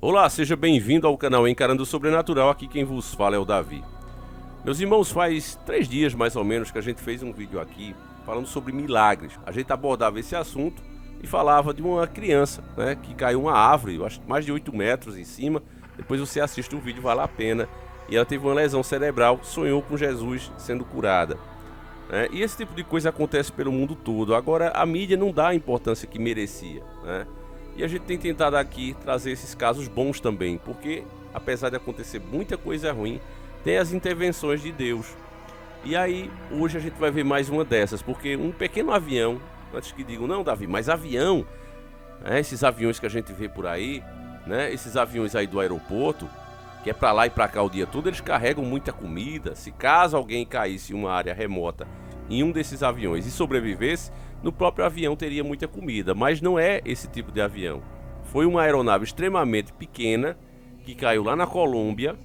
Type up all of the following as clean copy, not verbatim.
Olá, seja bem-vindo ao canal Encarando o Sobrenatural, aqui quem vos fala é o Davi. Meus irmãos, faz 3 dias mais ou menos que a gente fez um vídeo aqui falando sobre milagres. A gente abordava esse assunto e falava de uma criança, né, que caiu uma árvore, eu acho que mais de 8 metros em cima. Depois você assiste o vídeo, vale a pena. E ela teve uma lesão cerebral, sonhou com Jesus sendo curada. E esse tipo de coisa acontece pelo mundo todo. Agora, a mídia não dá a importância que merecia, né? E a gente tem tentado aqui trazer esses casos bons também, porque apesar de acontecer muita coisa ruim, tem as intervenções de Deus. E aí, hoje a gente vai ver mais uma dessas, porque um pequeno avião, antes que digam, não Davi, mas avião, esses aviões que a gente vê por aí, né, esses aviões aí do aeroporto, que é pra lá e pra cá o dia todo, eles carregam muita comida. Se caso alguém caísse em uma área remota em um desses aviões e sobrevivesse, no próprio avião teria muita comida, mas não é esse tipo de avião. Foi uma aeronave extremamente pequena que caiu lá na Colômbia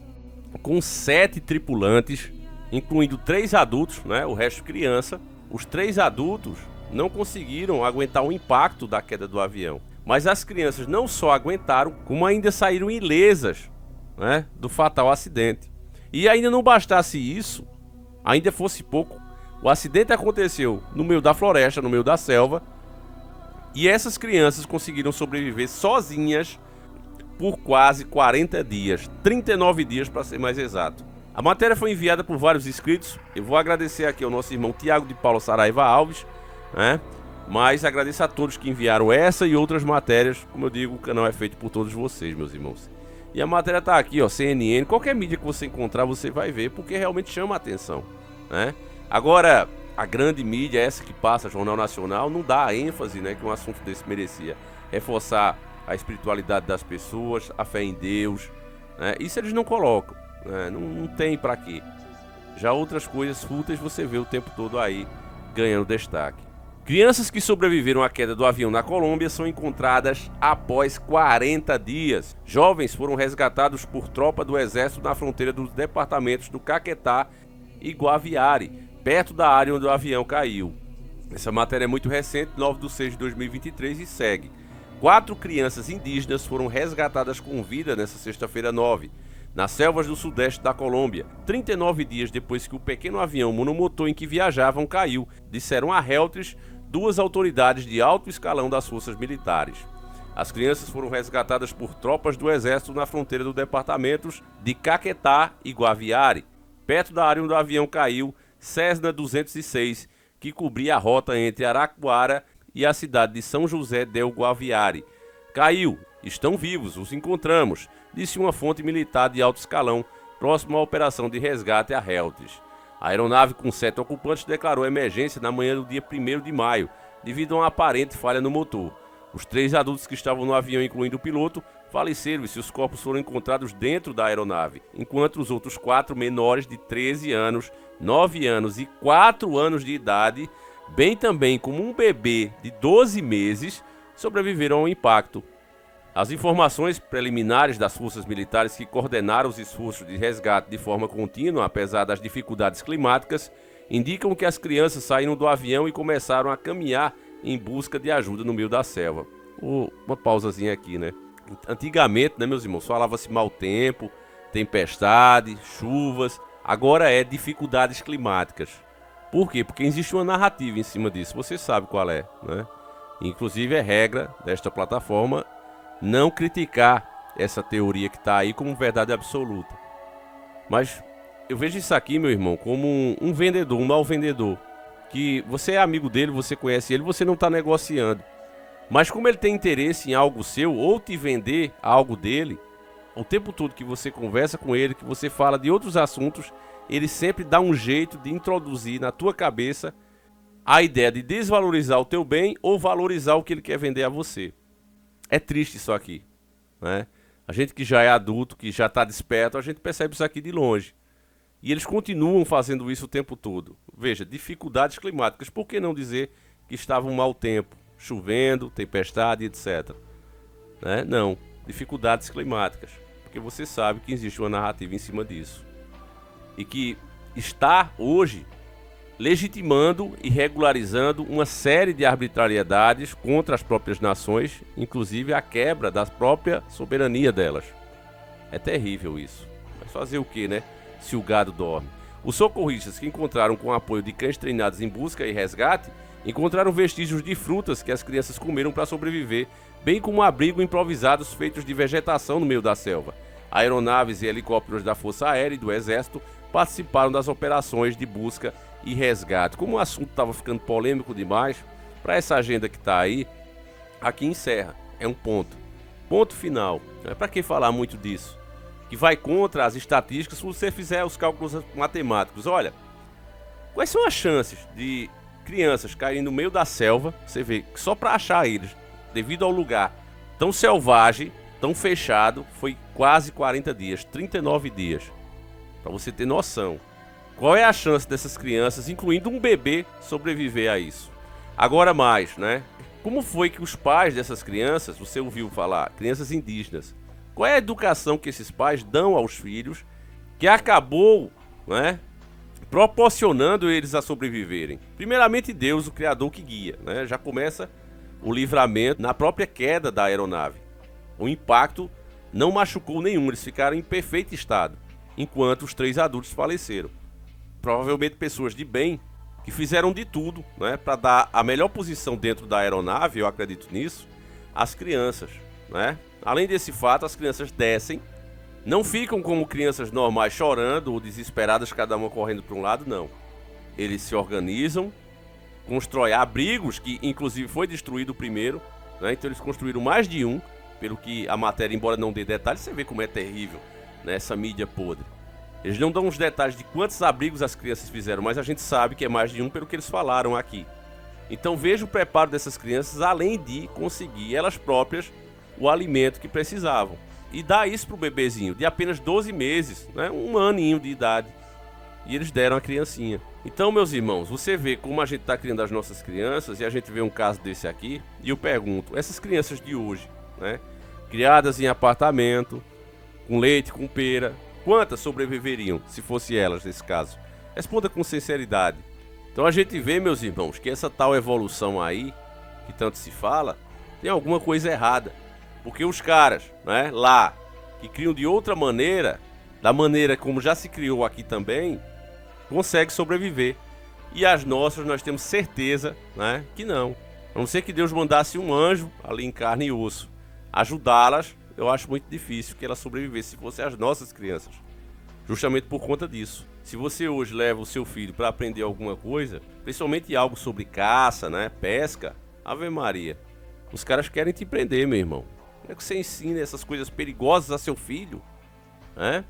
com 7 tripulantes, incluindo 3 adultos, né, o resto criança. Os 3 adultos não conseguiram aguentar o impacto da queda do avião, mas as crianças não só aguentaram, como ainda saíram ilesas, né, do fatal acidente. E ainda não bastasse isso, ainda fosse pouco, o acidente aconteceu no meio da floresta, no meio da selva, e essas crianças conseguiram sobreviver sozinhas por quase 40 dias, 39 dias para ser mais exato. A matéria foi enviada por vários inscritos. Eu vou agradecer aqui ao nosso irmão Tiago de Paulo Saraiva Alves, né? Mas agradeço a todos que enviaram essa e outras matérias. Como eu digo, o canal é feito por todos vocês, meus irmãos. E a matéria tá aqui, ó, CNN, qualquer mídia que você encontrar você vai ver, porque realmente chama a atenção, né? Agora, a grande mídia, essa que passa, Jornal Nacional, não dá a ênfase, né, que um assunto desse merecia. Reforçar a espiritualidade das pessoas, a fé em Deus, né? Isso eles não colocam, né? Não tem pra quê. Já outras coisas fúteis você vê o tempo todo aí ganhando destaque. Crianças que sobreviveram à queda do avião na Colômbia são encontradas após 40 dias. Jovens foram resgatados por tropa do exército na fronteira dos departamentos do Caquetá e Guaviare, perto da área onde o avião caiu. Essa matéria é muito recente, 9/6/2023, e segue. 4 crianças indígenas foram resgatadas com vida nesta sexta-feira 9, nas selvas do sudeste da Colômbia, 39 dias depois que o pequeno avião monomotor em que viajavam caiu, disseram a Reuters 2 autoridades de alto escalão das forças militares. As crianças foram resgatadas por tropas do exército na fronteira dos departamentos de Caquetá e Guaviare, perto da área onde o avião caiu, Cessna 206, que cobria a rota entre Araquara e a cidade de São José del Guaviare. Caiu, estão vivos, os encontramos, disse uma fonte militar de alto escalão, próximo à operação de resgate a Reuters. A aeronave com 7 ocupantes declarou emergência na manhã do dia 1º de maio, devido a uma aparente falha no motor. Os 3 adultos que estavam no avião, incluindo o piloto, faleceram e seus corpos foram encontrados dentro da aeronave, enquanto os outros 4 menores de 13 anos, 9 anos e 4 anos de idade, bem também como um bebê de 12 meses, sobreviveram ao impacto. As informações preliminares das forças militares que coordenaram os esforços de resgate de forma contínua, apesar das dificuldades climáticas, indicam que as crianças saíram do avião e começaram a caminhar em busca de ajuda no meio da selva. Uma pausazinha aqui, né? Antigamente, né, meus irmãos, falava-se mau tempo, tempestade, chuvas. Agora é dificuldades climáticas. Por quê? Porque existe uma narrativa em cima disso. Você sabe qual é, né? Inclusive é regra desta plataforma não criticar essa teoria que está aí como verdade absoluta. Mas eu vejo isso aqui, meu irmão, como um vendedor, um mau vendedor. Que você é amigo dele, você conhece ele, você não está negociando. Mas como ele tem interesse em algo seu ou te vender algo dele, o tempo todo que você conversa com ele, que você fala de outros assuntos, ele sempre dá um jeito de introduzir na tua cabeça a ideia de desvalorizar o teu bem ou valorizar o que ele quer vender a você. É triste isso aqui, né? A gente que já é adulto, que já está desperto, a gente percebe isso aqui de longe. E eles continuam fazendo isso o tempo todo. Veja, dificuldades climáticas. Por que não dizer que estava um mau tempo? Chovendo, tempestade, etc. Né? Não, dificuldades climáticas. Porque você sabe que existe uma narrativa em cima disso. E que está hoje legitimando e regularizando uma série de arbitrariedades contra as próprias nações, inclusive a quebra da própria soberania delas. É terrível isso. Mas fazer o que, né? Se o gado dorme. Os socorristas que encontraram com o apoio de cães treinados em busca e resgate, encontraram vestígios de frutas que as crianças comeram para sobreviver, bem como abrigo improvisados feitos de vegetação no meio da selva. Aeronaves e helicópteros da Força Aérea e do Exército participaram das operações de busca e resgate. Como o assunto estava ficando polêmico demais, para essa agenda que está aí, aqui encerra. É um ponto. Ponto final. Para que falar muito disso? Que vai contra as estatísticas se você fizer os cálculos matemáticos. Olha, quais são as chances de crianças caírem no meio da selva, você vê, que só para achar eles, devido ao lugar tão selvagem, tão fechado, foi quase 40 dias, 39 dias. Para você ter noção. Qual é a chance dessas crianças, incluindo um bebê, sobreviver a isso? Agora mais, né? Como foi que os pais dessas crianças, você ouviu falar, crianças indígenas, qual é a educação que esses pais dão aos filhos que acabou, né, proporcionando eles a sobreviverem? Primeiramente Deus, o Criador que guia, né? Já começa o livramento na própria queda da aeronave. O impacto não machucou nenhum, eles ficaram em perfeito estado, enquanto os 3 adultos faleceram. Provavelmente pessoas de bem que fizeram de tudo, né, para dar a melhor posição dentro da aeronave, eu acredito nisso, às crianças, né? Além desse fato, as crianças descem, não ficam como crianças normais chorando ou desesperadas, cada uma correndo para um lado, não. Eles se organizam, constroem abrigos, que inclusive foi destruído o primeiro, né? Então eles construíram mais de um, pelo que a matéria, embora não dê detalhes, você vê como é terrível, né, essa mídia podre. Eles não dão os detalhes de quantos abrigos as crianças fizeram, mas a gente sabe que é mais de um pelo que eles falaram aqui. Então veja o preparo dessas crianças, além de conseguir elas próprias o alimento que precisavam. E dá isso para o bebezinho de apenas 12 meses, né, um aninho de idade. E eles deram a criancinha. Então, meus irmãos, você vê como a gente está criando as nossas crianças, e a gente vê um caso desse aqui, e eu pergunto, essas crianças de hoje, né, criadas em apartamento, com leite, com pera, quantas sobreviveriam se fosse elas nesse caso? Responda com sinceridade. Então a gente vê, meus irmãos, que essa tal evolução aí, que tanto se fala, tem alguma coisa errada. Porque os caras, né, lá, que criam de outra maneira, da maneira como já se criou aqui também, conseguem sobreviver. E as nossas nós temos certeza, né, que não. A não ser que Deus mandasse um anjo ali em carne e osso ajudá-las, eu acho muito difícil que elas sobrevivessem se fossem as nossas crianças. Justamente por conta disso. Se você hoje leva o seu filho para aprender alguma coisa, principalmente algo sobre caça, né, pesca, Ave Maria, os caras querem te prender, meu irmão. Como é que você ensina essas coisas perigosas a seu filho? Né?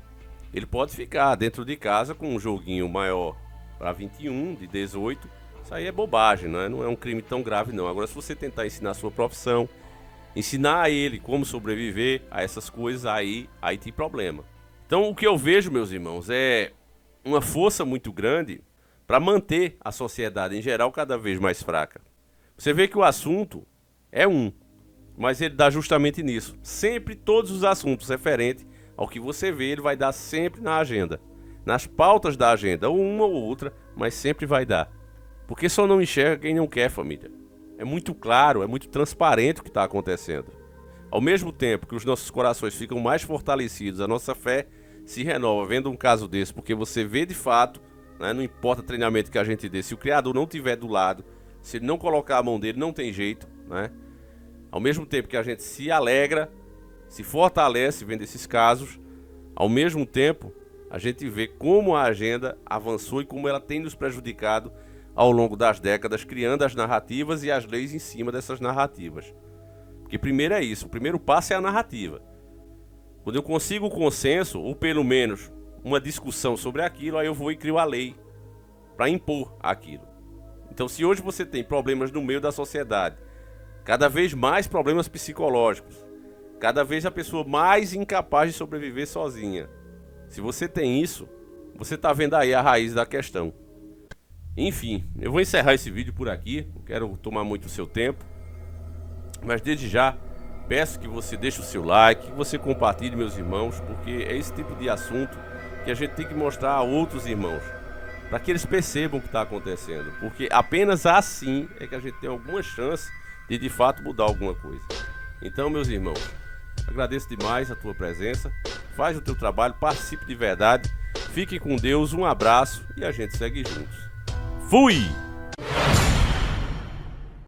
Ele pode ficar dentro de casa com um joguinho maior para 21, de 18. Isso aí é bobagem, né? Não é um crime tão grave não. Agora, se você tentar ensinar a sua profissão, ensinar a ele como sobreviver a essas coisas, aí tem problema. Então, o que eu vejo, meus irmãos, é uma força muito grande para manter a sociedade em geral cada vez mais fraca. Você vê que o assunto é mas ele dá justamente nisso. Sempre todos os assuntos referentes ao que você vê, ele vai dar sempre na agenda. Nas pautas da agenda, ou uma ou outra, mas sempre vai dar. Porque só não enxerga quem não quer, família. É muito claro, é muito transparente o que está acontecendo. Ao mesmo tempo que os nossos corações ficam mais fortalecidos, a nossa fé se renova vendo um caso desse, porque você vê de fato, né, não importa o treinamento que a gente dê, se o Criador não estiver do lado, se ele não colocar a mão dele, não tem jeito, né? Ao mesmo tempo que a gente se alegra, se fortalece vendo esses casos, ao mesmo tempo a gente vê como a agenda avançou e como ela tem nos prejudicado ao longo das décadas, criando as narrativas e as leis em cima dessas narrativas. Porque primeiro é isso, o primeiro passo é a narrativa. Quando eu consigo o consenso, ou pelo menos uma discussão sobre aquilo, aí eu vou e crio a lei para impor aquilo. Então, se hoje você tem problemas no meio da sociedade, cada vez mais problemas psicológicos, cada vez a pessoa mais incapaz de sobreviver sozinha, se você tem isso, você está vendo aí a raiz da questão. Enfim, eu vou encerrar esse vídeo por aqui, não quero tomar muito o seu tempo, mas desde já peço que você deixe o seu like, que você compartilhe, meus irmãos, porque é esse tipo de assunto que a gente tem que mostrar a outros irmãos. para que eles percebam o que está acontecendo, porque apenas assim é que a gente tem alguma chance de fato mudar alguma coisa. Então, meus irmãos, agradeço demais a tua presença, faz o teu trabalho, participe de verdade, fique com Deus, um abraço e a gente segue juntos. Fui!